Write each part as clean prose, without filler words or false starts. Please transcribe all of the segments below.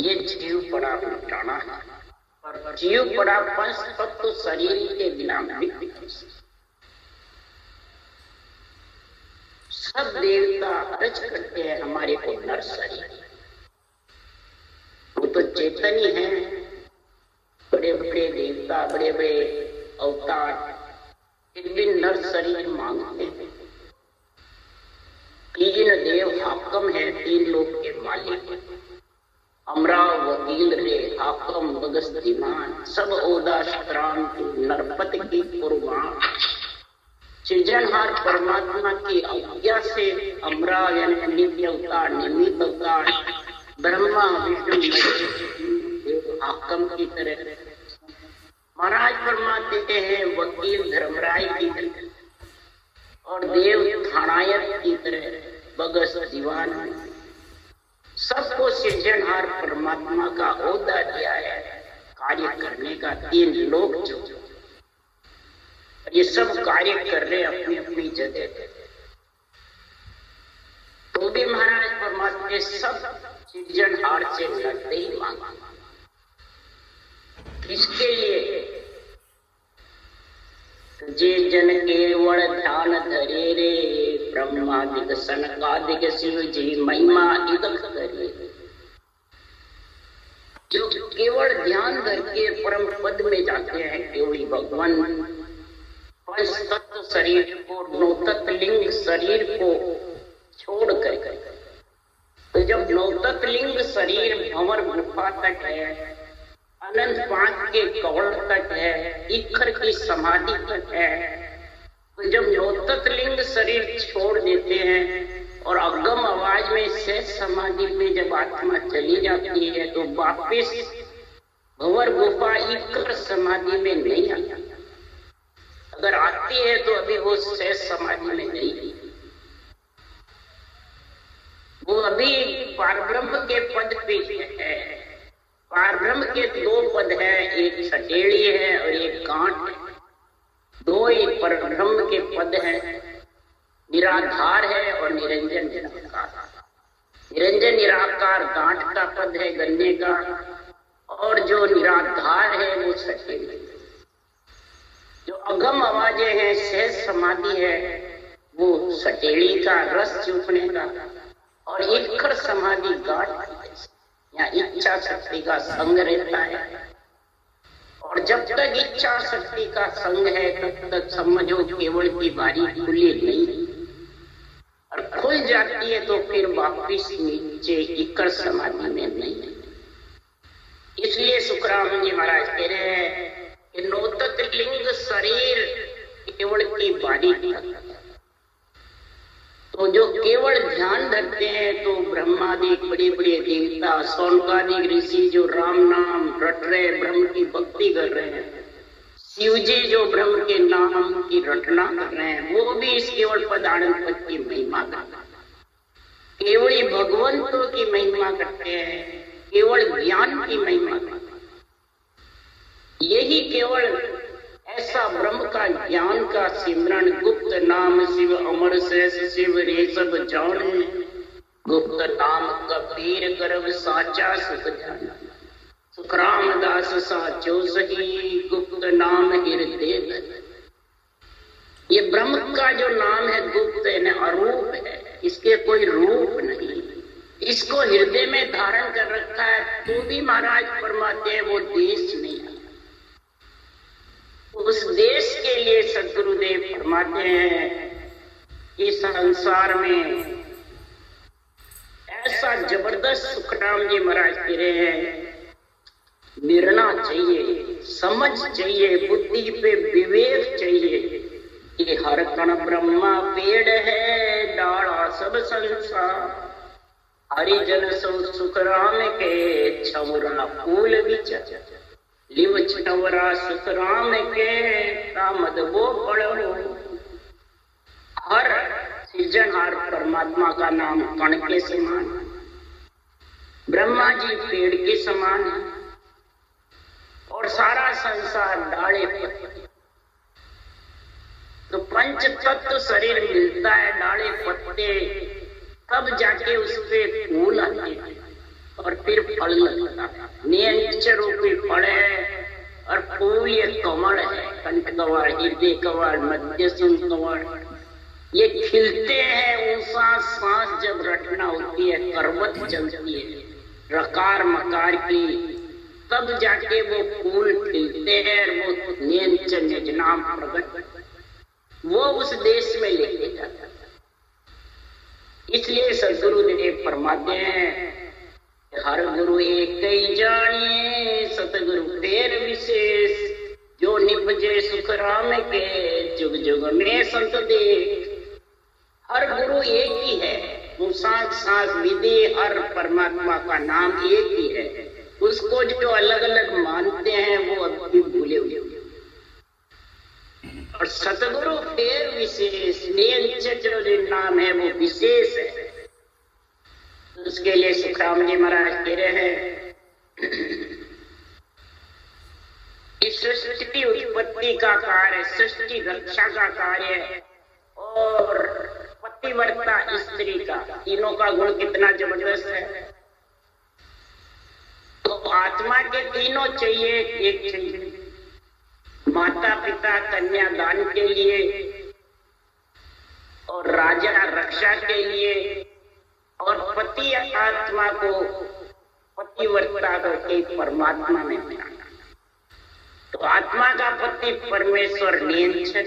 ये जीव पड़ा लुटाना है, और जीव पड़ा पंच तत्व शरीर के बिना नहीं। सब देवता अर्ज करते हैं हमारे को नर शरीर। वो तो चेतन ही है। बड़े बड़े देवता, बड़े बड़े अवतार एक दिन नर शरीर मांगते हैं। 3 देव हाकम है, 3 लोक के मालिक। अमरा वकील रे हाकम बगस दीवान, सब ओदा क्रांत नरपति की कुर्बान। सृजनहार परमात्मा की आज्ञा से अमरा यानी नित्य अवतार, निमित्त अवतार, ब्रह्मा विष्णु हाकम की तरह महाराज फरमाते हैं वकील धर्मराय की तरह, और देव थानायत की तरह बगस दीवान। सबको सृजनहार परमात्मा का ओहदा दिया है कार्य करने का। 3 लोग जो ये सब कार्य कर रहे अपनी अपनी जगह, तो भी महाराज परमात्मा के सब सृजनहार से लड़ते ही मांगा। किसके लिए? जे जन केवल ध्यान धरे रे, ब्रह्मादिक सनकादिक शिव जी महिमा इदक करे। जो केवल ध्यान धर के परम पद में जाते हैं, केवली भगवान पंच तत्व शरीर को, 9 तत्व लिंग शरीर को छोड़ कर, तो जब 9 तत्व लिंग शरीर भंवर गुफा तक है, अनंत 5 के कवल तक है, इखर की समाधि तक है, तो जब 9 तत्व लिंग शरीर छोड़ देते हैं और अगम आवाज में शेष समाधि में जब आत्मा चली जाती है, तो वापिस भंवर गुफा इखर समाधि में नहीं आती। अगर आती है तो अभी वो शेष समाधि में नहीं, वो अभी पारब्रह्म के पद पे है। पारब्रह्म के 2 पद है, एक सटेड़ी है और एक गांठ। 2 ही परब्रह्म के पद है, निराधार है और निरंजन निराकार। निरंजन निराकार गांठ का पद है गन्ने का, और जो निराधार है वो सटेड़ी। जो अगम आवाजें हैं, शेष समाधि है, वो सटेड़ी का रस चूसने का, और इखर समाधि गांठ या इच्छा शक्ति का संग रहता है। और जब तक इच्छा शक्ति का संग है तब तक समझो केवल की बारी खुली नहीं, और खुल जाती है तो फिर वापिस नीचे इखर समाधि में नहीं। इसलिए सुखराम जी महाराज कह रहे हैं कि 9 तत्व लिंग शरीर केवल की बारी तक। तो जो केवल ध्यान धरते हैं, तो ब्रह्मादि बड़े बड़े देवता, सौनकादि ऋषि जो राम नाम रट रहे, ब्रह्म की भक्ति कर रहे हैं, शिव जी जो ब्रह्म के नाम की रटना कर रहे हैं, वो भी इस केवल पद आनंद पद की महिमा करते हैं। केवल भगवंतों की महिमा करते हैं, केवल ज्ञान की महिमा करते हैं। यही केवल ऐसा ब्रह्म का ज्ञान का सिमरन, गुप्त नाम शिव अमर शेष शिव रे सब जाने, गुप्त नाम कबीर गर्भ साचा सुख जान। सुखराम दास साचो सही, गुप्त नाम हृदय। ये ब्रह्म का जो नाम है गुप्त है, अरूप है, इसके कोई रूप नहीं। इसको हृदय में धारण कर रखा है, तो भी महाराज फरमाते हैं वो देश नहीं। उस देश के लिए सद्गुरुदेव फरमाते हैं कि संसार में ऐसा जबरदस्त सुखराम जी महाराज कह रहे हैं, निर्णय चाहिए, समझ चाहिए, बुद्धि पे विवेक चाहिए कि हर कण ब्रह्मा पेड़ है, डाला सब संसार। हरिजन सो सुखराम के छवरा फूल विच, लिव छवरा सुखराम के कामद वो पढ़ो। हर सृजनहार परमात्मा का नाम कण के समान, ब्रह्मा जी पेड़ के समान है, और सारा संसार डाले पत्ते। तो पंच तत्व शरीर मिलता है, डाले पत्ते, तब जाके उस पे फूल आते हैं और फिर फल लगता है। नियंच रूपी फल है और फूल ये कमल है, कंठ कमल, हृदय कमल, मध्य सुन कमल, ये खिलते हैं। ऊंचा सांस जब रटना होती है, करवत चलती है रकार मकार की, तब जाके वो फूल खिलते हैं और वो नियंच निज नाम प्रगट वो उस देश में लेके जाता है। इसलिए सदगुरुदेव फरमाते हैं, हर गुरु एक ही जानिए, सतगुरु फेर विशेष, जो निपजे सुख राम के, जुग जुग में संत देख। हर गुरु एक ही है, सांस सांस विधि हर परमात्मा का नाम एक ही है। उसको जो अलग अलग मानते हैं वो अभी भूले हुए। और सतगुरु फेर विशेष, जो नाम है वो विशेष है। उसके लिए सुखराम जी महाराज कह रहे हैं, इस सृष्टि उत्पत्ति का कार्य, सृष्टि रक्षा का कार्य और पतिव्रता स्त्री का, तीनों का गुण कितना जबरदस्त है। तो आत्मा के तीनों चाहिए, एक चाहिए माता पिता कन्यादान के लिए और राजा रक्षा के लिए, और पति आत्मा को पतिव्रता करके परमात्मा में मिलाना। तो आत्मा का पति परमेश्वर नियंत्रण,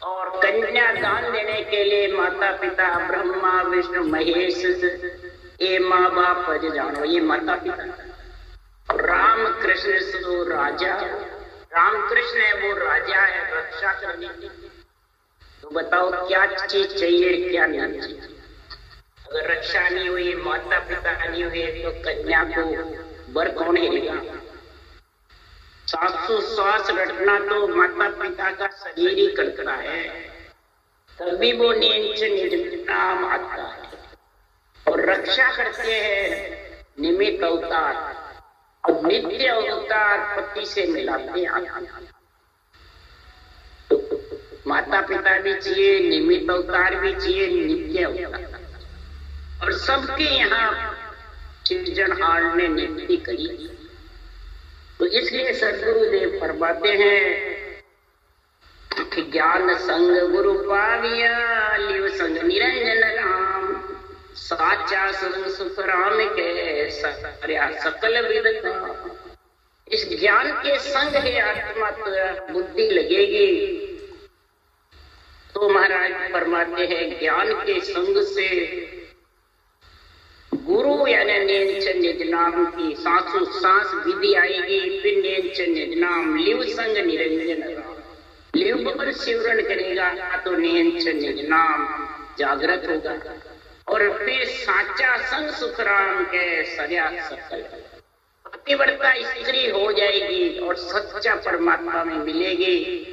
और कन्यादान देने के लिए माता पिता ब्रह्मा विष्णु महेश, ये माँ बाप जानो, ये माता पिता। राम कृष्ण सो राजा, राम कृष्ण है वो राजा है रक्षा करने की। तो बताओ क्या चीज चाहिए क्या नहीं चाहिए। अगर रक्षा नहीं हुई, माता पिता नहीं हुए, तो कन्या को वर कौन हिलेगा। सासु श्वास रटना तो माता पिता का शरीर ही करता है, तभी वो नाम आता है। और रक्षा करते हैं निमित्त अवतार, और नित्य अवतार पति से मिलाते हैं। तो माता पिता भी चाहिए, निमित्त अवतार भी चाहिए, नित्य अवतार। और सबके यहाँ सृजनहार ने नियुक्ति करी। तो इसलिए सदगुरुदेव फरमाते हैं कि ज्ञान संग गुरु पाविया, लिव संग निरंजन राम, साचा संग सुख राम के, सार्या सकल विद का। इस ज्ञान के संग है आत्मा बुद्धि लगेगी। तो महाराज फरमाते हैं ज्ञान के संग से गुरु यानी नियंच निज नाम की सांसों सांस विधि आएगी, फिर नियंच निज नाम, लिव संग निरंजन राम, लिव पर सिमरन करेगा तो नियंच निज नाम जागृत होगा। और फिर साचा संग सुख राम के, सर्या सकल पतिव्रता स्त्री हो जाएगी और सच्चा परमात्मा में मिलेगी।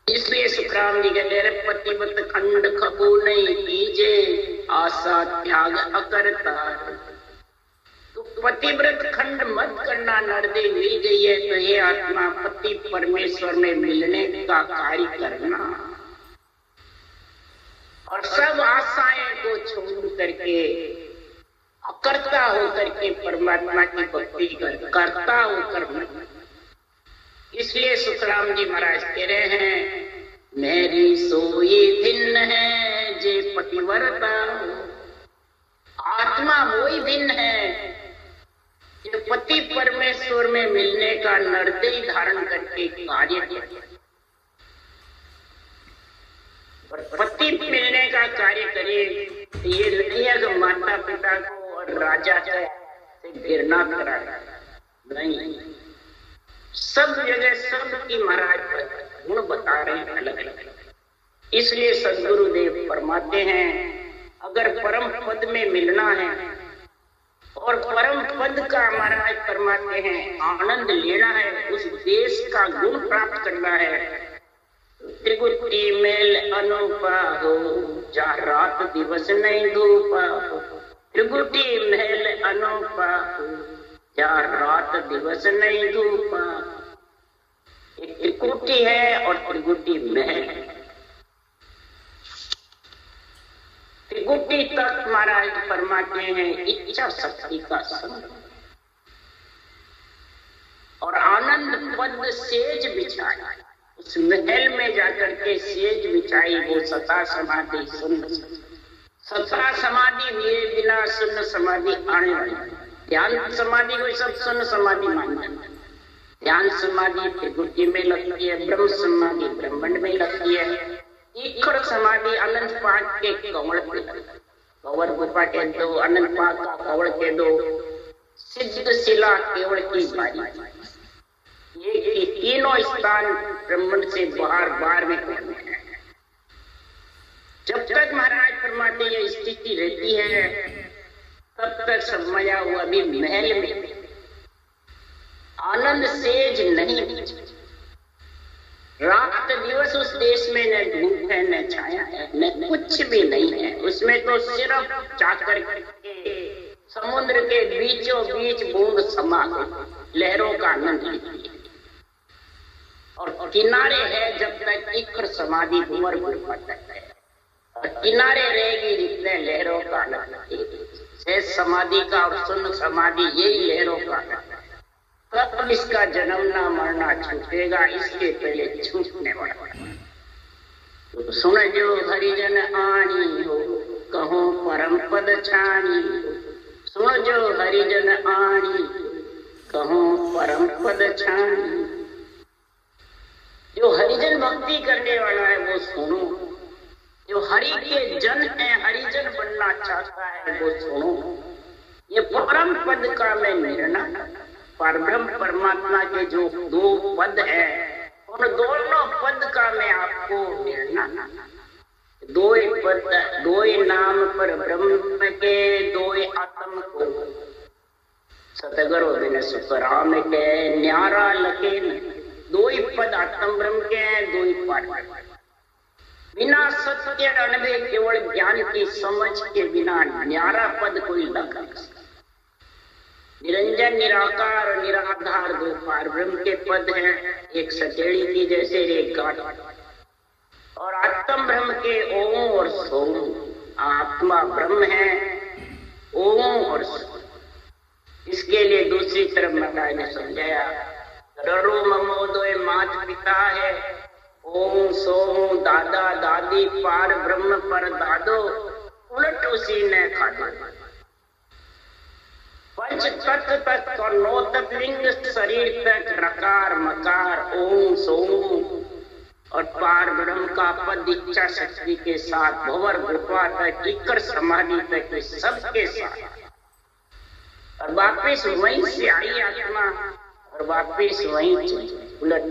इसलिए सुखराम जी कहते हैं, पतिव्रत खंड खबू नहीं कीजे, आशा त्याग अकरता। तो पतिव्रत खंड मत करना, नर्दे मिल गई है तो ये आत्मा पति परमेश्वर में मिलने का कार्य करना, और सब आशाएं को छोड़ करके अकर्ता होकर के परमात्मा की भक्ति करता होकर। इसलिए सुखराम जी महाराज कह रहे हैं, मेरी सोई भिन्न है जे पतिव्रता। आत्मा वही भिन्न है जो पति परमेश्वर में मिलने का निर्दयी धारण करके कार्य किया। पति मिलने का कार्य करे, ये नहीं है कि माता पिता को और राजा से घृणा करा, नहीं। सब जगह सबकी महाराज गुण बता रहे हैं अलग अलग। इसलिए सदगुरुदेव फरमाते हैं, अगर परम पद में मिलना है और परम पद का महाराज फरमाते हैं आनंद लेना है, उस देश का गुण प्राप्त करना है, त्रिगुटी मेल अनूपा हो, जहाँ रात दिवस नहीं धूपा हो। त्रिगुटी मेल अनूपा हो, जहाँ रात दिवस नहीं धूपा। एक त्रिकुटी है और त्रिगुटी महल है। त्रिकुटी तक महाराज फरमाते हैं इच्छा शक्ति का संग और आनंद पद सेज बिछाया। उस महल में जाकर के सेज बिछाई, वो सता समाधि सुन्न। सता समाधि हुए बिना सुन्न समाधि आने वाली। ध्यान समाधि को सब सुन्न समाधि मानते हैं। ध्यान समाधि त्रिकुटी में लगती है, ब्रह्म समाधि ब्रह्मांड में लगती है, ईश्वर समाधि अनंत पाक के कंवड़ पे लगती है। कंवर गुफा के दो, अनंत पाक का कंवड़ के दो, सिद्ध शिला केवड़ की बारी। ये तीनों स्थान ब्रह्मांड से बाहर बाहर में करने हैं। जब तक महाराज फरमाते ये स्थिति रहती है तब तक समया हुआ भी महल में आनंद सेज नहीं। रात दिवस उस देश में न धूप है न छाया है न कुछ भी नहीं है। उसमें तो सिर्फ जाकर के समुद्र के बीचों बीच बूंद समा लहरों का आनंद लेती है और किनारे है जब तक इक्र समाधि भूमर गुफा तक है और किनारे रहेगी जितने लहरों का आनंद। शेष समाधि का और सुन्न समाधि यही लहरों का आनंद। तब इसका जन्मना मरना छूटेगा, इसके पहले छूटने वाला। तो सुन जो हरिजन आनी हो, कहो परम पद छानी। सुन जो हरिजन आनी, कहो परम पद छानी। जो हरिजन भक्ति करने वाला है वो सुनो, जो हरि के जन है, हरिजन बनना चाहता है वो सुनो। ये परम पद का मैं निर्णय, परब्रह्म परमात्मा के जो दो पद है उन दोनों पद का मैं आपको निर्णय। दो पद, दो नाम पर ब्रह्म के, दो आत्म को सतगुरु बिन सुतराम के न्यारा लगे। दो ही पद आत्म ब्रह्म के हैं, दो ही पद। बिना सत्य अनुभव केवल ज्ञान की समझ के बिना न्यारा पद कोई लग नहीं सकता। निरंजन निराकार और निराधार दो पार ब्रह्म के पद हैं, एक सचेड़ी की जैसे एक गाठ। और आत्म ब्रह्म के ओम और सोम। आत्मा ब्रह्म है, ओम और सोम। इसके लिए दूसरी तरफ महाराज ने समझाया, ररो ममो दो मात पिता है, ओम सोम दादा दादी, पार ब्रह्म पर दादो, उलट उसी ने खादो। पंच तत्व तक और नौ तत्लिंग शरीर तक रकार मकार ओम सोम और पार ब्रह्म का पद इच्छा शक्ति के साथ भंवर गुफा तक इक्र समाधि तक सबके साथ। और वापिस वहीं से आई आत्मा और वापिस वहीं उलट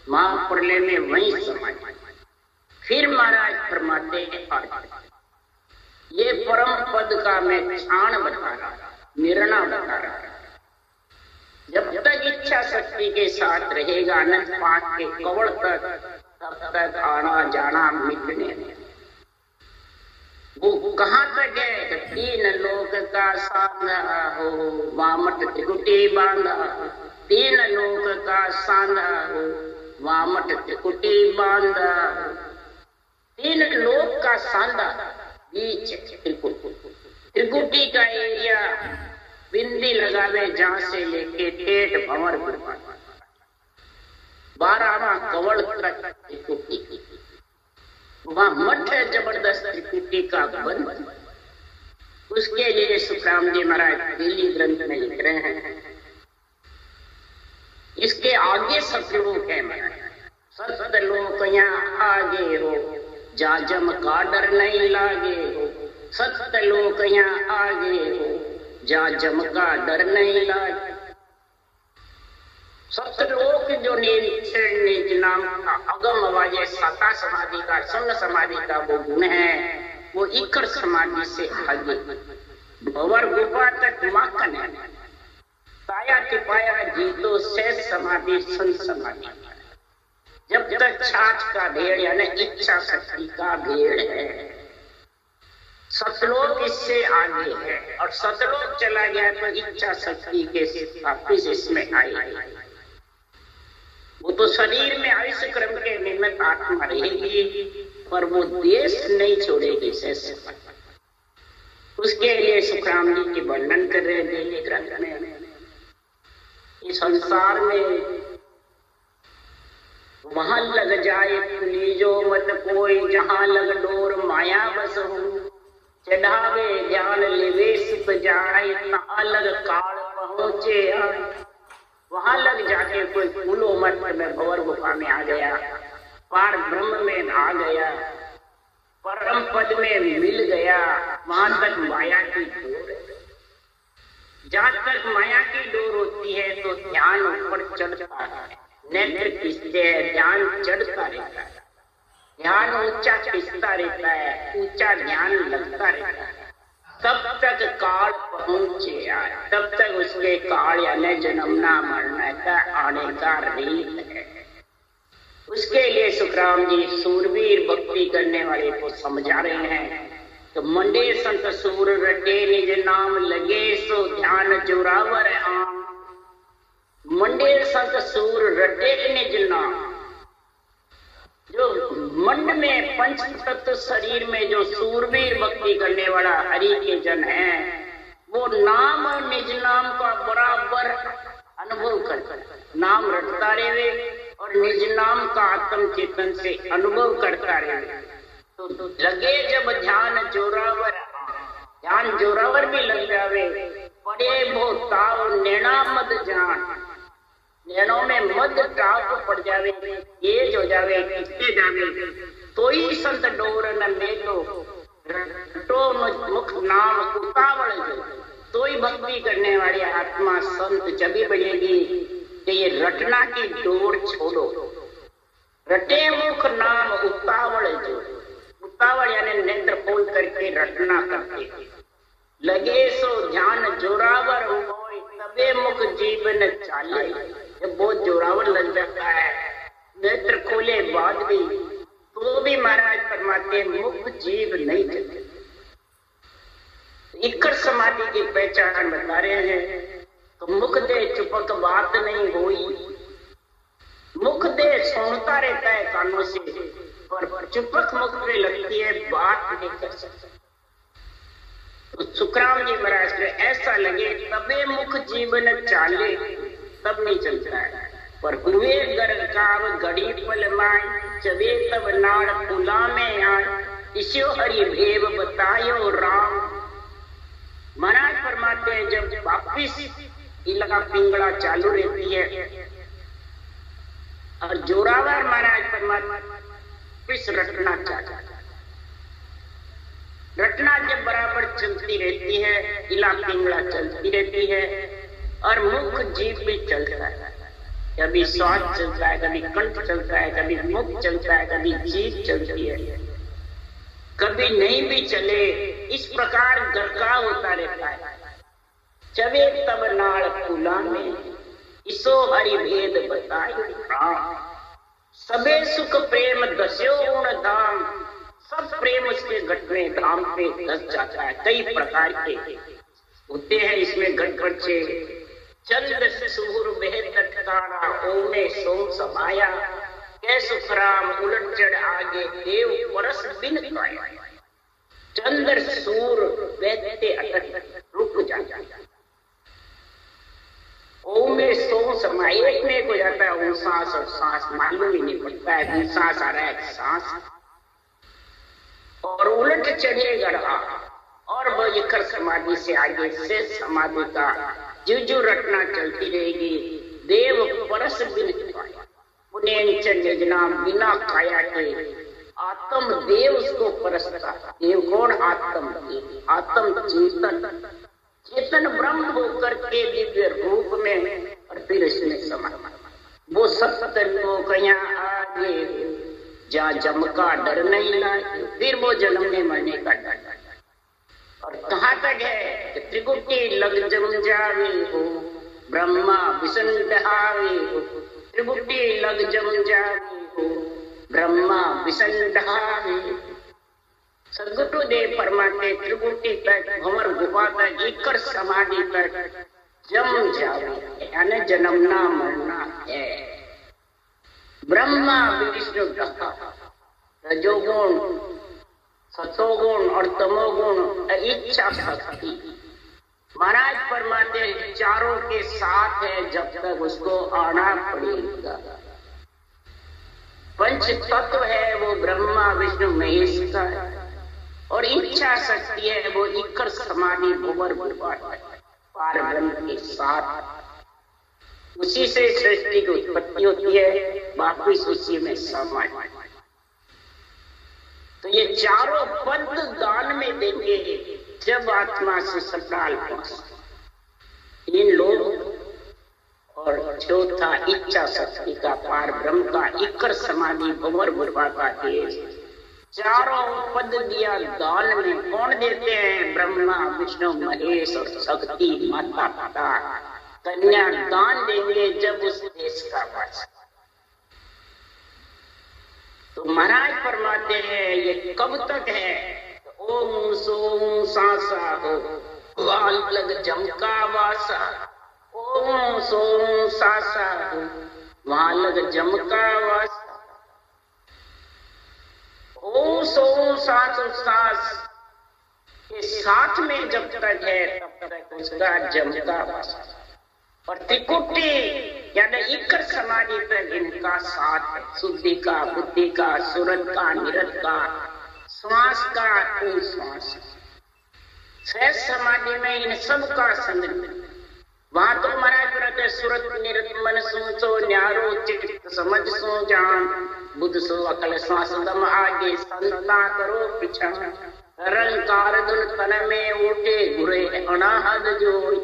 महाप्रलय में वहीं समाई। फिर महाराज फरमाते हैं ये परम पद का मैं क्षाण बता रहा, निर्णय बता रहा। जब तक इच्छा शक्ति के साथ रहेगा अनंत पाक के कवड़ तक, तब तक आना जाना मिटने। वो कहाँ तक है? तीन लोक का सांधा हो, वामट त्रिकुटी बांधा। तीन लोक का सांधा हो, वामट त्रिकुटी बांधा। तीन लोक का सांधा बीच त्रिकुटी का एरिया बिंदी लगावे जहां से लेके ठेठ भंवर गुफा 12वां कवड़ तक त्रिकुटी। वहां मठ है जबरदस्त त्रिकुटी का बंद। उसके लिए सुखराम जी महाराज दिल्ली ग्रंथ में लिख रहे हैं, इसके आगे सतलोक है महाराज। सतलोक यहाँ आगे हो, जाजम का डर नहीं लागे हो। सतलोक यहाँ आगे हो, जाजम का डर नहीं लागे। सतलोक जो निज नाम का अगम अवाजे सता समाधि का सुन्न समाधि का वो गुण है, वो इक्र समाधि से आगे भंवर गुफा तक माखन है। पाया टिपाया जीतो शेष समाधि सुन्न समाधि। जब तक छाछ का भेड़ यानी इच्छा शक्ति का भेड़ है, सतलोक इससे आगे है। और सतलोक चला गया तो इच्छा शक्ति के वापिस इसमें आई। वो तो शरीर में आयुष्य क्रम के निमित्त आत्मा रहेगी, पर वो देश नहीं छोड़ेगी। शेष उसके लिए सुखराम जी के वर्णन कर रहे दिव्य ग्रंथ में। इस संसार में वहां लग जाए पुनीजो मत कोई, जहां लग डोर माया बस हो, चढ़ावे ध्यान लेवे सुख जाए, ना अलग काल पहुंचे आए। वहां लग जाके कोई फूलो मत में भंवर गुफा में आ गया, पार ब्रह्म में आ गया, परम पद में मिल गया, वहां तक माया की डोर है। जहां तक माया की डोर होती है तो ध्यान ऊपर चढ़ता है, नेत्र खींचते हैं, ध्यान चढ़ता रहता है, ध्यान ऊंचा खींचता रहता है, ऊंचा ध्यान लगता रहता है। तब तक काल पहुंचे आए, तब तक उसके काल यानी जन्मना मरना का आने का रीत है। उसके लिए सुखराम जी सूरवीर भक्ति करने वाले को समझा रहे हैं। तो मंडे संत सूर रटे निज नाम लगे, सो ध्यान जोरावर आम। मंडे संत सूर रटे निज नाम, जो मंड में पंच तत्व शरीर में जो सूरवीर भक्ति करने वाला हरि के जन है, वो नाम और निज नाम का बराबर अनुभव करता है। नाम रटता रहे और निज नाम का आत्म चेतन से अनुभव करता रहे। तो लगे जब ध्यान जोरावर, ध्यान जोरावर भी लग जावे, पड़े भो ताव नैना मद जान, नैनों में मद टाप पड़ जावे, तेज हो जावे, खिंचते जावे, तो ही संत डोर न मेलो, रटो मुख नाम उतावल जो, तो ही भक्ति करने वाली आत्मा संत जभी बढ़ेगी कि ये रटना की डोर छोड़ो। रटे मुख नाम उतावल जो, उतावल यानी नेत्र खोल करके रटना करते, लगे सो ध्यान जोरावर हो, तबे मुख जीवन चाले। जब बहुत जोरावर लग जाता है, नेत्र खोले बाद भी, तो भी महाराज फरमाते मुख जीव नहीं चलते। इकर समाधि की पहचान बता रहे हैं। तो मुख दे चुपक बात नहीं हुई, मुख दे सुनता रहता है कानों से, पर चुपक मुख पे लगती है, बात नहीं कर सकता। तो सुखराम जी महाराज को ऐसा लगे तबे मुख जीवन चाले, तब नहीं चलता है। पर हुए गर्ग काव घड़ी पल माय, चबे तब नाड़ पुला में आए, इस्यो हरि भेव बतायो राम। महाराज फरमाते हैं जब वापिस इलाका पिंगला चालू रहती है और जोरावर महाराज फरमाते रटना चाहता, रटना जब बराबर चलती रहती है, इला पिंगला चलती रहती है और मुख जीभ भी चलता है। कभी श्वास चलता है, कभी कंठ चलता है, कभी मुख चलता है, कभी जीभ चलती है, कभी नहीं भी चले। इस प्रकार गरका होता रहता है। चवे तब नाड़ फूला में, इसो हरि भेद बतायो राम। सबे सुख प्रेम दस्यो गुण धाम, सब प्रेम उसके घट में धाम पे धस जाता है। कई प्रकार के होते हैं इसमें घट बच्चे। चंद्र सूर बेहद टकारा, ओमे सोम समाया, कै सुखराम उलट चढ़ आगे, देव परस बिन पाया। चंद्र सूर बहते अटक रुक जाता, ओमे सोम समाया, एक में हो जाता है। सांस और सांस मालूम ही नहीं पड़ता है, सांस आ रहा है सांस, और उलट चढ़े गढ़ा। और वह समाधि से आगे से समाधि का जुजू रटना चलती रहेगी। देव परस बिन पाया, पुण्य नाम बिना काया के आत्म देव उसको परसता। देव कौन? आत्म देव, आत्म चेतन, चेतन ब्रह्म होकर के दिव्य रूप में, और फिर इसमें समा वो सत्य लोग यहाँ आगे जहाँ जम का डर नहीं लाए, फिर वो जन्मने मरने का डर। और कहाँ तक है? त्रिकुटी लग जम जावे हो, ब्रह्मा विष्णु डहावे हो। त्रिकुटी लग जम जावे हो, ब्रह्मा विष्णु डहावे। सदगुरुदेव फरमाते त्रिकुटी तक, भंवर गुफा तक, इकर समाधि तक जम जावे यानी जन्मना मरना है। ब्रह्मा विष्णु डहा, रजोगुण सतोगुण और तमोगुण, इच्छा शक्ति। महाराज फरमाते हैं चारों के साथ है जब तक उसको आना पड़ेगा। पंच तत्व है वो ब्रह्मा विष्णु महेश का है, और इच्छा शक्ति है वो इकर समाधि भूवर पार ब्रह्म के साथ। उसी से सृष्टि की उत्पत्ति होती है, वापिस उसी में समाय। तो ये चारों पद दान में देंगे जब आत्मा से सकाल इन लोग। और चौथा इच्छा शक्ति का पार ब्रह्म का इकर समाधि भंवर गुफा का देश। चारों पद दिया दान में। कौन देते हैं? ब्रह्मा विष्णु महेश और शक्ति माता पिता कन्या दान देंगे जब उस देश का वास। तो महाराज फरमाते हैं ये कब तक है? ओम सोम सांसा हो वाल लग जमका वासा। ओम सोम सांसा हो वहां लग जमका वासा। ओम सोम सांस के साथ में जब तक है तब तक उसका जमका वासा। और त्रिकुटी यानी इकर समाधि तक इनका साथ है। शुद्धि का, बुद्धि का, सुरत का, निरत का, श्वास का, श्वास। सहज समाधि में इन सब का संग। वहां तो महाराज रहते सुरत निरत मन सोचो न्यारो चित्त समझ सो जान बुद्ध सो अकल श्वास दम आगे संता करो पिछा। रंकार दुन तन में उठे गुरे अनाहद जोड़।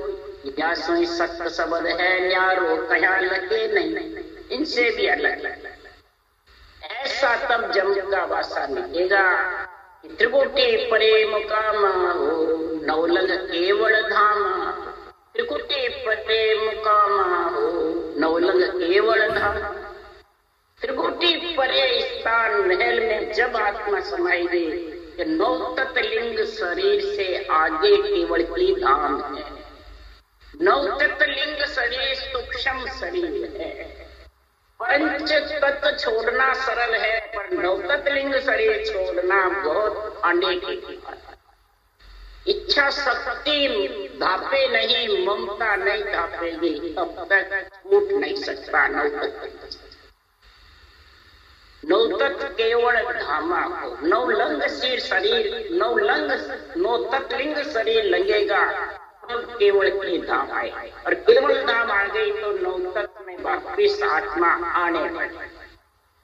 या सोई सत्य शब्द है न्यारो कहा लगे नहीं, इनसे भी अलग। ऐसा तब जमका वासा मिलेगा। त्रिकुटी प्रेम कामा हो नवलग केवल धामा। त्रिकुटी प्रेम कामा हो नवलग केवल धाम। त्रिकुटी परे स्थान महल में जब आत्मा समाई गई, नौ तत्लिंग शरीर से आगे केवल की धाम है। नौ तत्लिंग शरीर सूक्ष्म शरीर है। पंच तत्व छोड़ना सरल है, पर नौ तत्लिंग शरीर छोड़ना बहुत आने की बात। इच्छा शक्ति धापे नहीं, ममता नहीं धापेगी, तब तक छूट नहीं सकता नौ तत्व। नौ तत्व केवल धामा हो। नौ लंग शरीर, नौ तत्लिंग शरीर लगेगा केवल की धाम आए। और केवल धाम आ गई तो नौ तत्व में वापिस आत्मा आने वाली।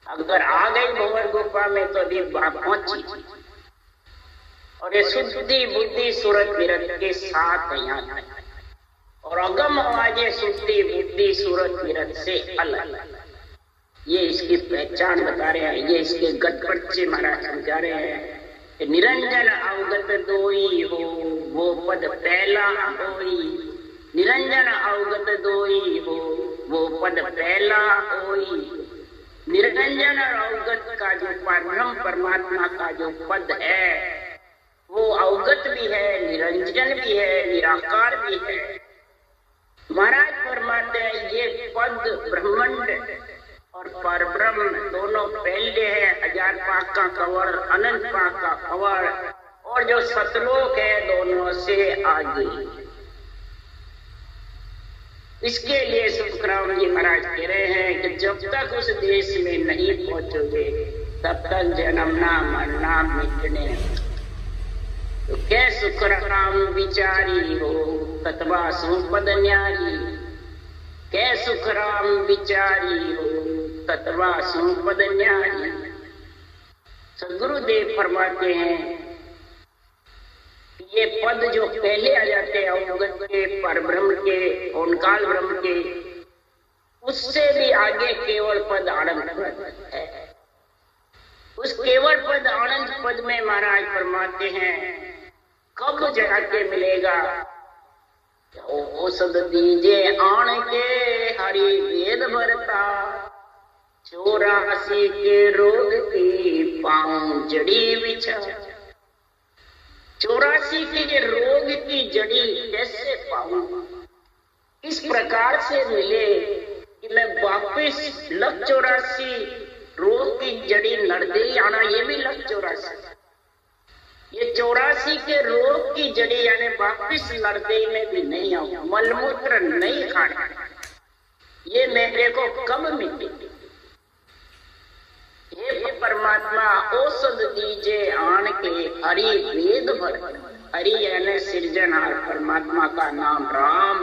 अगर आ गई भंवर गुफा में तो अभी पहुंची। और ये शुद्धि बुद्धि सूरत निरत के साथ यहाँ। और अगम आवाजे शुद्धि बुद्धि सूरत निरत से अलग। ये इसकी पहचान बता रहे हैं। ये इसके गटपट महाराज समझा रहे हैं। निरंजन अवगत दोई हो वो पद पहला होई। निरंजन अवगत दोई हो वो पद पहला होई। निरंजन और अवगत का जो परम परमात्मा का जो पद है वो अवगत भी है, निरंजन भी है, निराकार भी है। महाराज फरमाते हैं ये पद ब्रह्मांड और परब्रह्म दोनों पहले है। 1000 पाक का कवर, अनंत पाक का कवर, और जो सतलोक है दोनों से आगे। इसके लिए सुखराम जी महाराज कह रहे हैं कि जब तक उस देश में नहीं पहुंचोगे तब तक जन्मना मरना मिटने। तो कै सुखराम विचारी हो तत्वा सुपद न्यारी। कै सुखराम विचारी हो तत्वा सुपद न्यारी। सदगुरुदेव फरमाते हैं ये पद जो पहले आ जाते हैं अवगत के, परब्रह्म के, ओंकार ब्रह्म के, उससे भी आगे केवल पद आनंद पद है। उस केवल पद आनंद पद में महाराज फरमाते हैं कब जाके मिलेगा? औषध दीजे आण के हरि वेद भरता। 84 के रोग की पाऊं जड़ी बिछा। 84 के रोग की जड़ी कैसे पाऊं? इस प्रकार से मिले कि मैं वापिस लग 84 रोग की जड़ी नड़ दे आना। ये भी लग 84 ये 84 के रोग की जड़ी यानी वापिस लड़ते में भी नहीं आऊं, मलमूत्र नहीं खाना, ये मेरे को कब मिले। हे परमात्मा औषध दीजे आन के हरि वेद भर। हरि यानी सृजनहार परमात्मा का नाम राम,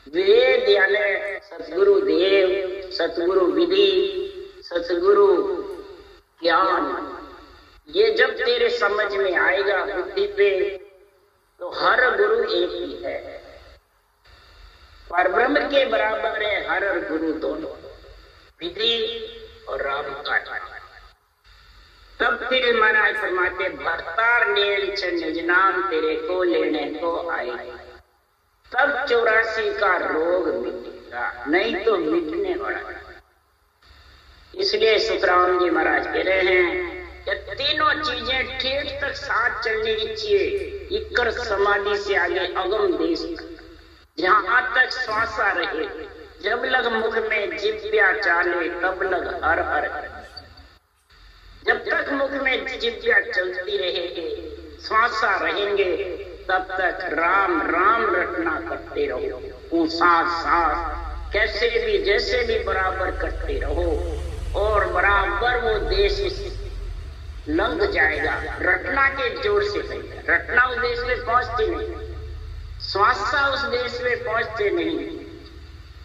वेद यानी सतगुरु देव, सतगुरु विधि, सतगुरु ज्ञान। ये जब तेरे समझ में आएगा बुद्धि पे, तो हर गुरु एक ही है, परब्रह्म के बराबर है हर और गुरु दोनों, विधि और राम का। तब फिर महाराज फरमाते भरतार नेल छ निज नाम तेरे को लेने को आए, तब 84 का रोग मिटेगा, नहीं तो मिटने वाला। इसलिए सुखराम जी महाराज कह रहे हैं कि तीनों चीजें ठीक तक साथ चलनी चाहिए। इक्कर समाधि से आगे अगम देश, जहां तक श्वासा रहे, जब लग मुख में जिव्या चाले तब लग हर हर। जब तक मुख में जिव्या चलती रहेगी, श्वासा रहेंगे, तब तक राम राम रटना करते रहो। सांस सांस कैसे भी जैसे भी बराबर करते रहो, और बराबर वो देश लंघ जाएगा। रटना के जोर से नहीं, रटना उस देश में पहुंचती नहीं, श्वासा उस देश में पहुंचते नहीं।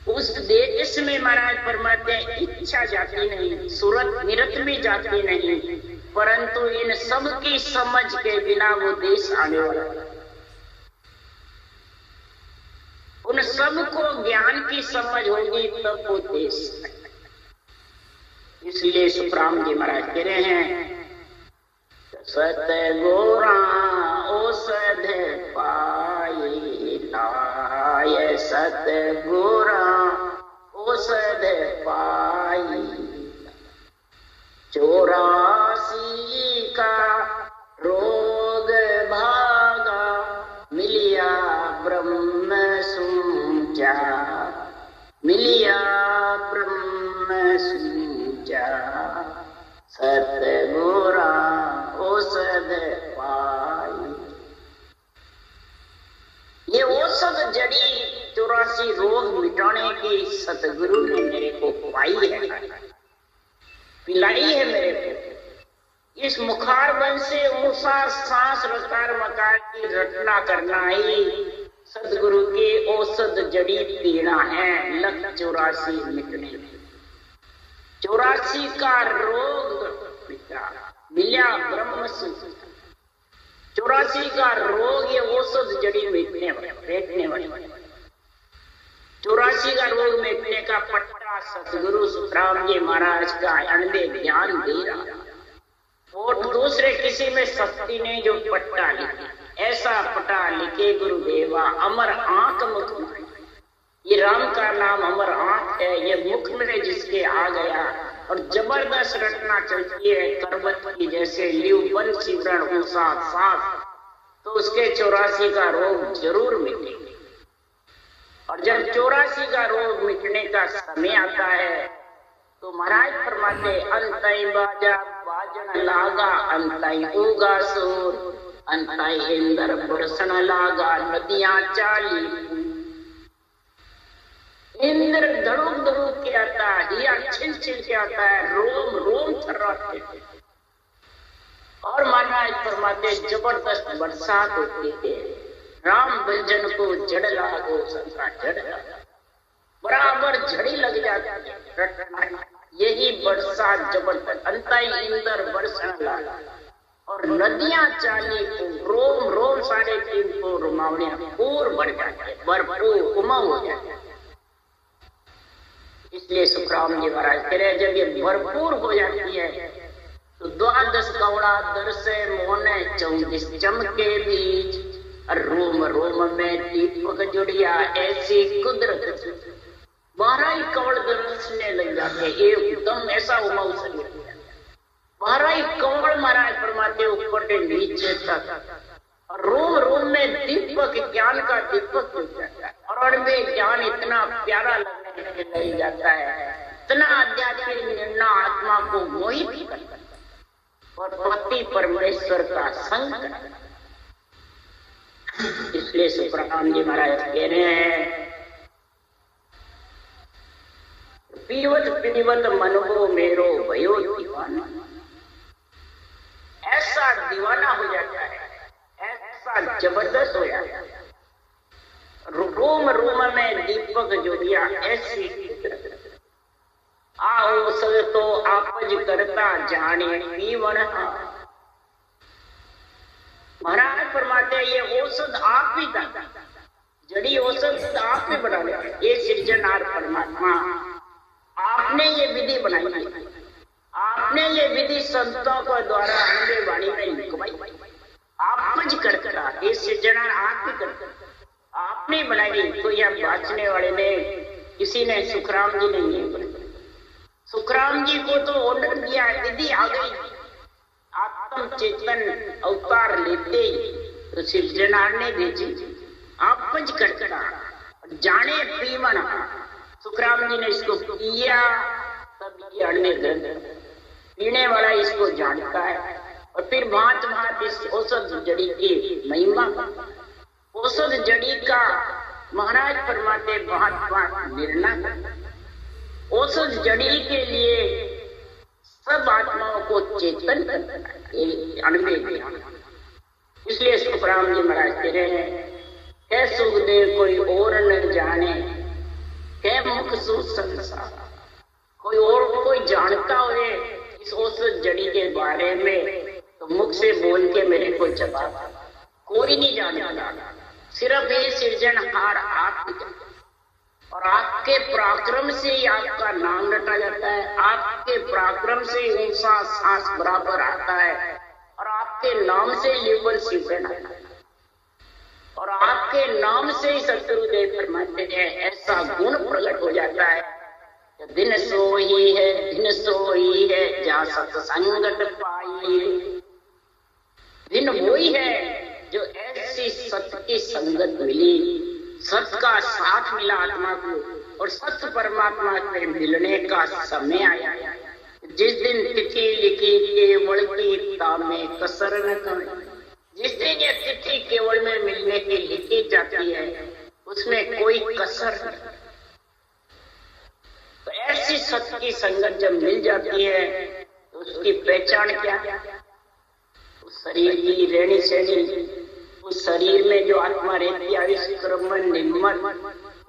उस देश में महाराज फरमाते हैं इच्छा जाती नहीं, सूरत निरत भी जाती नहीं, परंतु इन सब की समझ के बिना वो देश आने वाला। उन सबको ज्ञान की समझ होगी तब वो देश। इसलिए सुखराम जी महाराज कह रहे हैं सतगुरा औषध पाई लाय, सतगुरा औषध पाई 84 का रोग भागा, मिलिया ब्रह्म सूझा, मिलिया ब्रह्म सूझा, सतगुरा औषध पाई। ये औषध जड़ी 84 रोग मिटाने की सतगुरु ने मेरे को पाई है, पिलाई है मेरे को। इस मुखार बन से ऊंचा सांस रकार मकार की रचना करना ही सतगुरु की औषध जड़ी पीना है। लख 84 मिटने, 84 का रोग मिटा, मिल्या ब्रह्म सूत्र। 84 का रोग ये औषध जड़ी मिटने वाली। 84 का रोग मिटने का पट्टा सतगुरु सुखराम जी महाराज का अनबे ज्ञान दे रहा, और दूसरे किसी में शक्ति नहीं जो पट्टा लिखे। ऐसा पट्टा लिखे गुरुदेवा अमर आंख मुख में। ये राम का नाम अमर आंख है, ये मुख में जिसके आ गया और जबरदस्त रटना चलती है करवत की जैसे लिव बन सिमरण ऊंचा सांस, तो उसके 84 का रोग जरूर मिटेगा। और जब 84 का रोग मिटने का समय आता है, तो महाराज फरमाते अंतई बाजा बाजन लागा, अंतई उगा सूर, अंतई इंद्र बरसन लागा, नदियां चाली। इंद्र धड़ुक धड़ुक के आता है, दिया छिल छिल के आता है, रोम रोम थर्राते हैं। और महाराज फरमाते जबरदस्त बरसात होती है, राम भजन को जड़ लागो सबका जड़ लगा, बराबर झड़ी लग जाती है। यही बरसात जबरदस्त अंतई इंद्र बरसन लागा, और नदियां चाली को रोम रोम 3.5 को रुमावड़ियां पूर बढ़ जाती है, भरपूर उमंग हो जाती है। इसलिए सुखराम जी महाराज कह रहे जब ये भरपूर हो जाती है, तो 12 कौड़ा दर से मोने 34 चमके बीच, रोम रोम में दीपक जुड़िया ऐसी कुदरत। 12 कौड़ दरसने लग जाते एकदम, ऐसा उमंग शरीर। 12 कौड़ महाराज फरमाते ऊपर से नीचे तक, और रोम रोम में दीपक ज्ञान का दीपक जुड़ जाता है, और उनमें ज्ञान इतना प्यारा लगने लग जाता है, इतना आध्यात्मिक निर्णय आत्मा को मोहित करता है। और पति परमेश्वर का संग करता। इसलिए सुखराम जी महाराज कह रहे हैं, पीवत पीवत मन को मेरो भयो दीवाना। ऐसा दीवाना हो जाता है, ऐसा जबरदस्त हो जाता है, रूम रूम में दीपक जो दिया ऐसी। आओ सब तो आपज करता जाने पीवन। महाराज फरमाते ये औषध आप ही का, जड़ी औषध आप ही बना लिया। ये सृजनहार परमात्मा आपने ये विधि बनाई है, आपने ये विधि संतों को द्वारा हमारे वाणी में लिखवाई। आप कुछ करता, ये सृजनहार आप ही करता, आपने बनाई। तो यह बांचने वाले ने, किसी ने, सुखराम जी ने नहीं बनाई। सुखराम जी को तो ऑर्डर दिया, विधि आ गई। आत्म चेतन अवतार लेते ही तो सृजनहार ने भेजी, आप कुछ करता जाने पीवन। सुखराम जी ने इसको पिया, तब ये अन्य ग्रंथ पीने वाला इसको जानता है। और फिर भांत भांत इस औषध जड़ी की महिमा, औषध जड़ी का महाराज फरमाते भांत भांत निर्णय। औषध जड़ी के लिए सब आत्माओं को चेतन करना है, अणुदेव। इसलिए सुखराम जी महाराज कह रहे हैं, है सुखदेव कोई और न जाने, है मुख सु संसार। कोई और कोई जानता हो इस औषध जड़ी के बारे में तो मुख से बोल के मेरे को जवाब, कोई नहीं जानता। सिर्फ ये सृजनहार आप ही, और आपके पराक्रम से ही आपका नाम रटा जाता है, आपके पराक्रम से ही ऊंचा सांस बराबर आता है, और आपके नाम से लेवल सिमरन आता है, और आपके नाम से ही शत्रुदेव फरमाते हैं ऐसा गुण प्रकट हो जाता है। दिन सोई है, दिन सोई है जहाँ सत्संगत पाई। दिन वही है जो ऐसी सत्य की संगत मिली, सत्य का साथ मिला आत्मा को, और सत्य परमात्मा से मिलने का समय आया। जिस दिन तिथि लिखी केवल की में कसर न करें। जिस दिन ये तिथि केवल में मिलने की लिखी जाती है उसमें कोई कसर नहीं। तो ऐसी सत्य की संगत जब मिल जाती है तो उसकी पहचान क्या है? उस शरीर की रहनी सहनी, उस शरीर में जो आत्मा रहती है आविष्क्रम निम्मत,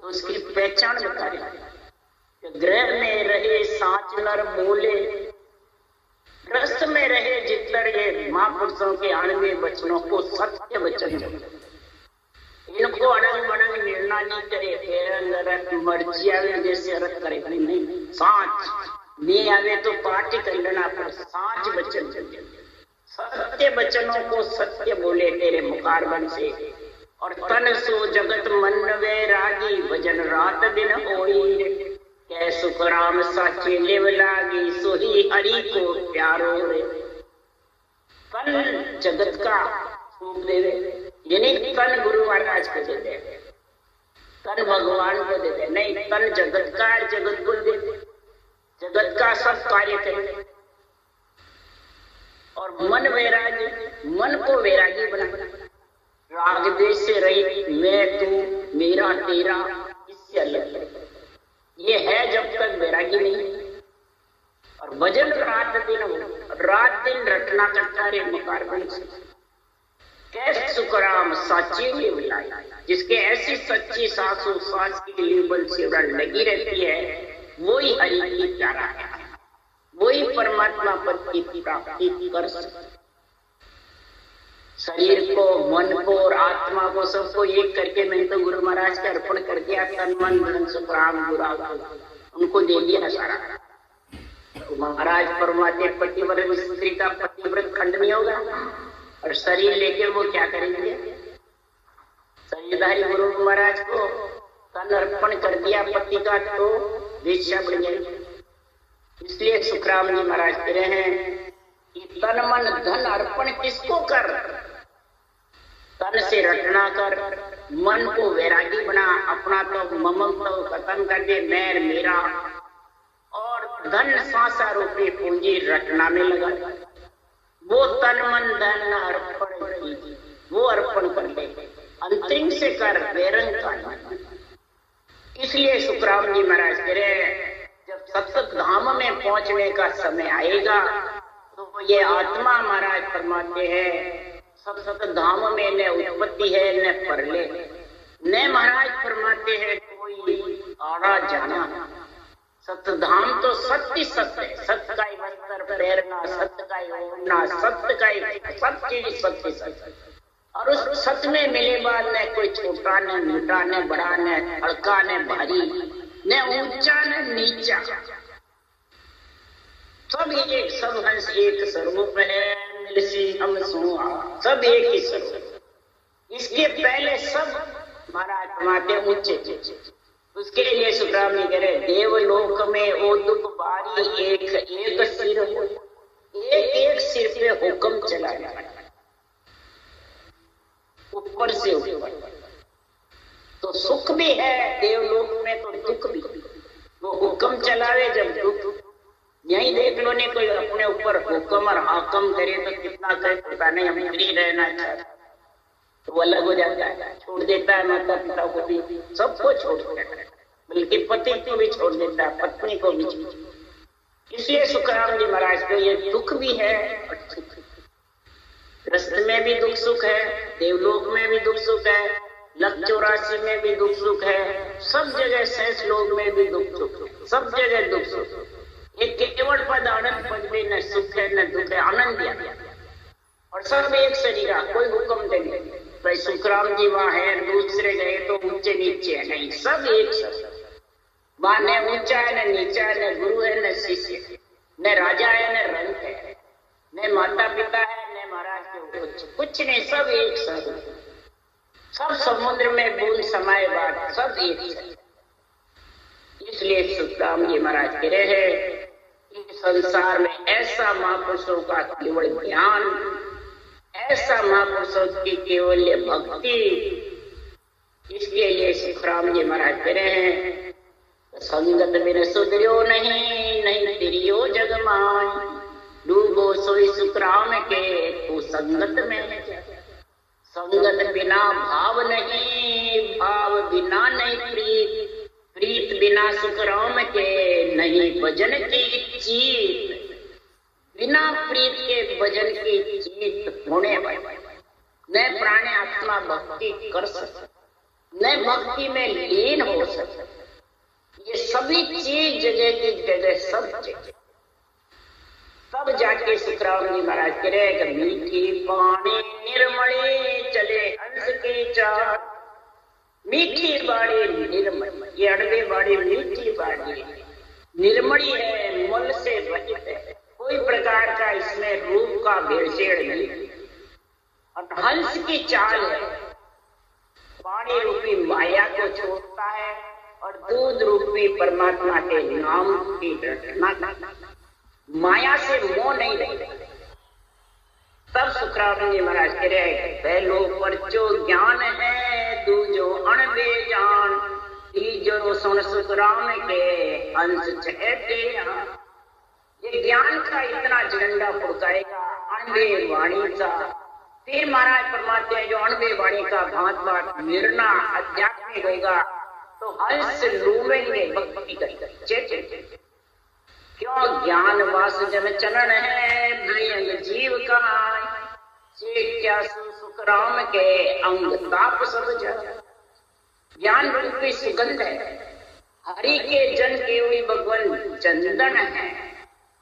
तो उसकी पहचान बता रही है। ग्रह में रहे साच नर बोले, ग्रस्त में रहे जितर, ये महापुरुषों के 98 वचनों को सत्य वचन, इनको अड़ंग बड़ंग निर्णय नहीं करे, फिर मर्जी आवे जैसे अर्थ करे नहीं। साच नहीं आवे तो पार्टी कर लेना, पर साच वचन, सत्य वचनों को सत्य बोले तेरे मुखारबन से। और तन सो जगत मन वैरागी, भजन रात दिन होई, कै सुखराम साचे लेव लागी, सोही हरि को प्यारो रे। तन जगत का रूप दे दे, यानी तन गुरु महाराज को दे दे, तन भगवान को दे दे, नहीं तन जगत का, जगत को दे दे, जगत का सब कार्य करे। और मन वैरागी, मन को वैरागी बना, राग देश से रहित, मैं तू मेरा तेरा इससे अलग, ये है जब तक वैरागी नहीं। और भजन रात दिन रटना करता रे मुखारबन से। कैसे सुखराम साची में मिलाई, जिसके ऐसी सच्ची सासू सास की लेबल से लगी रहती है, वही हरि की प्यारा है, वही परमात्मा पद की प्राप्ति कर सकता। शरीर को, मन को और आत्मा को सबको एक करके मैंने तो गुरु महाराज के अर्पण कर दिया। तन मन धन सुखराम गुरा उनको दे दिया सारा। तो महाराज परमात्मा पतिव्रत स्त्री का पतिव्रत खंड नहीं होगा, और शरीर लेके वो क्या करेंगे? शरीरधारी गुरु महाराज को तन अर्पण कर दिया पति का तो वेश्या बन जाएगी। इसलिए सुखराम जी महाराज कह रहे हैं कि तन मन धन अर्पण किसको कर? तन से रटना कर, मन को वैरागी बना, अपना तो ममत्व खत्म कर दे, मैं मेरा, और धन सांसा रूपी पूंजी रटना में लगा। वो तन मन धन अर्पण कीजिए, वो अर्पण कर ले, अंतरिम से कर बेरंग का नहीं। इसलिए सुखराम जी महाराज कह रहे हैं, जब सतत धाम में पहुंचने का समय आएगा तो ये आत्मा महाराज फरमाते हैं सतत धाम में न उत्पत्ति है न परले, न महाराज फरमाते हैं कोई आड़ा जाना। सतधाम तो सत्य सत्य है, सत्य का ही वस्त्र प्रेरणा, सत्य का ही ओढ़ना, सत्य का ही सब चीज सत्य सत्य। और उस सत्य में मिले बाद न कोई छोटा न मोटा न बड़ा न हल्का न भारी न ऊंचा न नीचा, सब एक, सब हंस एक स्वरूप है, मिलसी हम सुआ, सब एक ही स्वरूप। इसके पहले सब महाराज फरमाते ऊंचे। उसके लिए सुखराम जी कह रहे, देवलोक में ओ दुख बारी एक एक सिर हो, एक एक सिर पे हुक्म चला जाए, ऊपर से ऊपर। तो सुख भी है देवलोक में तो दुख भी, वो हुक्म चलावे जब दुख। यही देख लो ने कोई अपने ऊपर हुक्म और हाकम करे तो कितना करे पता नहीं, हम फ्री रहना चाहते तो वो अलग हो जाता है, छोड़ देता है माता पिता को भी, सबको छोड़ देता है, बल्कि पति को भी छोड़ देता है, पत्नी को भी। इसलिए सुखराम जी महाराज को ये दुख भी है और सुख, रस्ते में भी दुख सुख है, देवलोक में भी दुख सुख है, लख 84 में भी दुख सुख है, सब जगह शेष लोक में भी दुख सुख, सब जगह दुख सुख। एक केवल पद आनंद पद में न सुख है न दुख है, आनंद दिया और सब एक शरीर, कोई हुक्म नहीं। भाई सुखराम जी वहां है, दूसरे गए तो ऊंचे नीचे है, नहीं, सब एक शरीर। वहां न ऊंचा है न नीचा है, न गुरु है न शिष्य, न राजा है न रंग है, न माता पिता है न महाराज के कुछ नहीं, सब एक शरीर। सब समुद्र में बूंद समाये बात, सब एक शरीर। इसलिए सुखराम जी महाराज कह रहे हैं कि संसार में ऐसा महापुरुषों का केवल ज्ञान, ऐसा महापुरुषों की केवल भक्ति। इसके लिए सुखराम जी महाराज कह रहे हैं, संगत बिन सुधरियो नहीं, नहीं तिरियो जग माय, डूबो सोई सुखराम के तू संगत में। संगत बिना भाव नहीं, भाव बिना नहीं प्रीत, प्रीत बिना सुखराम के नहीं भजन की चीत। बिना प्रीत के भजन की चीत होने वाले न प्राण आत्मा भक्ति कर सकते, न भक्ति में लीन हो सकते। ये सभी चीज जगह की जगह सब जगह, तब जाके सुखराम जी महाराज कह रहे कि मीठी पानी निर्मली चले हंस की चार। मीठी बाड़ी निर्मल, ये अड़बे बाड़ी मीठी बाड़ी निर्मली है, मल से रहित है, कोई प्रकार का इसमें रूप का भेड़सेड़ नहीं। और हंस की चाल है, पानी रूपी माया को छोड़ता है और दूध रूपी परमात्मा के नाम की रटना, माया से मोह नहीं रहता। तब सुखराम जी महाराज कह रहे हैं, पहलो परचो ज्ञान है, दूजो अणबे जान, तीजो सुन सुखराम के अंश चहते। ये ज्ञान का इतना झंडा फुड़काएगा अणबे वाणी का। फिर महाराज फरमाते हैं, जो अणबे वाणी का भांत भांत निर्णा आध्यात्मिक होगा तो हंस लूमेंगे भक्ति कर। क्यों ज्ञान वास जन चलन है, भयंग जीव का क्या सुखराम के अंग ताप सब जल। ज्ञान रूपी सुगंध है, हरि के जन के हुई भगवान चंदन है।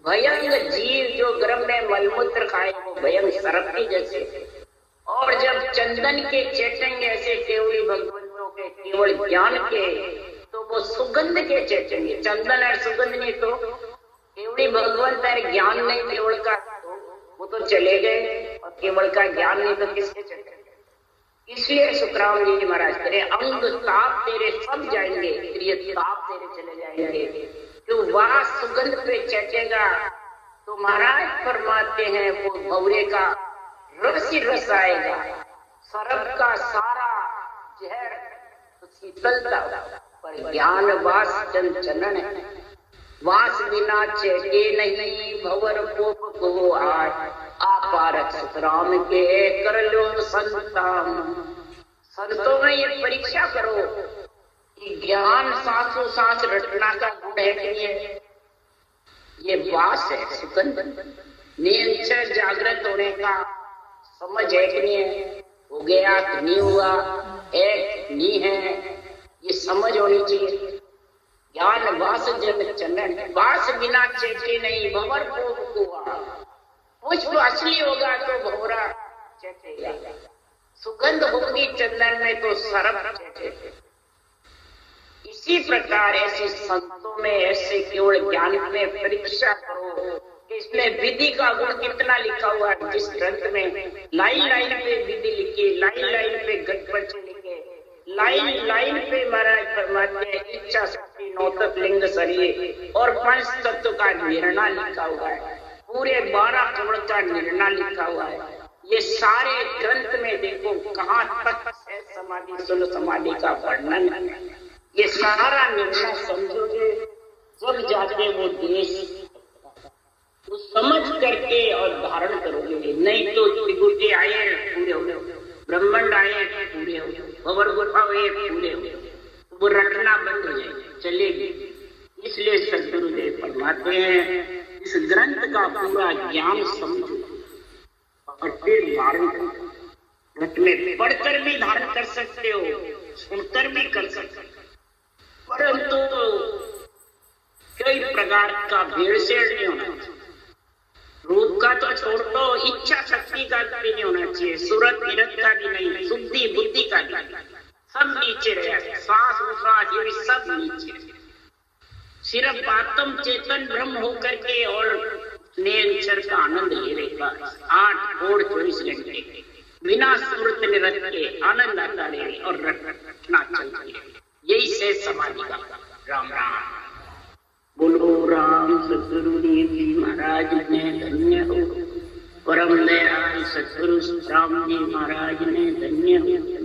भयंग जीव जो गर्भ में मलमूत्र खाए वो भयंग सर्प की जैसे, और जब चंदन के चेटेंगे ऐसे केवली भगवंतों के केवल ज्ञान के तो वो सुगंध के चेटेंगे। चंदन और सुगंध नहीं तो केवली भगवंत है, ज्ञान नहीं केवल का तो वो तो चले गए, और केवल का ज्ञान नहीं तो किसके चले गए। इसलिए सुखराम जी महाराज करे, अंग ताप तेरे सब जाएंगे, प्रिय ताप तेरे चले जाएंगे। तो वह सुगंध पे चटेगा तो महाराज फरमाते हैं वो भवरे का रस ही रस आएगा, सरब का सारा जहर तो शीतलता। पर ज्ञान वास चंचलन है, वास बिना चेते नहीं, भवर कोप को आए, आप पारक सुतराम के कर लो संतान। संतों में ये परीक्षा करो कि ज्ञान सांसों सांस रटना का गुण है कि नहीं। ये वास है सुगंध, निरंतर जागृत होने का समझ है कि नहीं, हो गया कि नहीं हुआ, एक नहीं है, ये समझ होनी चाहिए। ज्ञान वास जन चंदन, वास बिना चेते नहीं भंवर को हुआ। पुष्प असली होगा तो भंवरा चेतेगा, सुगंध होगी चंदन में तो सरप चेतेगा। इसी प्रकार ऐसे संतों में, ऐसे केवल ज्ञान में परीक्षा करो कि इसमें विधि का गुण कितना लिखा हुआ है। जिस ग्रंथ में लाइन लाइन पे विधि लिखी, लाइन लाइन पे गणपति लिखे, लाइन लाइन पे महाराज फरमाते हैं इच्छा शक्ति नौतक लिंग शरीर और पंच तत्व का निर्णय लिखा हुआ है। पूरे 12 कमल का निर्णय लिखा हुआ है। ये सारे ग्रंथ में देखो कहाँ तक है समाधि सुन समाधि का वर्णन है। ये सारा निर्णय समझोगे जब जाके वो देश तो समझ करके और धारण करोगे। नहीं तो त्रिगुटे आए पूरे हो गए, ब्रह्मांड आए पूरे हो गए, भंवर गुफा हुए पूरे हो गए, वो रटना बंद हो जाएगी, चलेगी। इसलिए सदगुरुदेव फरमाते हैं इस ग्रंथ का पूरा ज्ञान समझो और फिर धारण करो। ग्रंथ में पढ़कर भी धारण कर सकते हो, सुनकर भी कर सकते हो, परंतु कई प्रकार का भेड़सेड़ नहीं होना चाहिए। रूप का तो छोड़ दो, इच्छा शक्ति का भी नहीं होना चाहिए, सूरत निरत का भी नहीं, शुद्धि बुद्धि का भी नहीं, सब नीचे रहे। सांस उश्वास ये सब नीचे, सिर्फ आत्म चेतन ब्रह्म होकर के और निरंतर का आनंद ले रहेगा। 8 कोड़ 24 घंटे बिना सूरत निरत के आनंद आता रहे और रटना चलता रहे। यही से समाधि का। राम राम बोलो राम सतगुरुदेव जी महाराज ने धन्य हो। परम दयाल सतगुरु राम जी महाराज ने धन्य हो।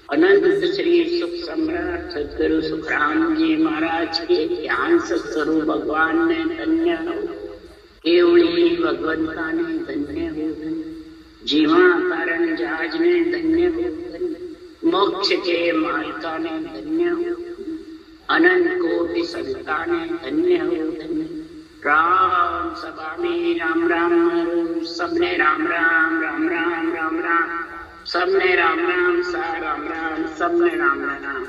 अनंत श्री सुख सम्राट सतगुरु सुखराम जी महाराज के ज्ञान सत्स्वरूप भगवान ने धन्य हो। केवली भगवंता ने धन्य हो। जीवा कारण जहाज ने धन्य हो। मोक्ष के मालिका ने धन्य हो। अनंत कोटि संता ने धन्य हो। राम सभा में राम राम, सबने राम राम राम राम राम राम, सबने राम राम सा राम राम, सबने राम राम।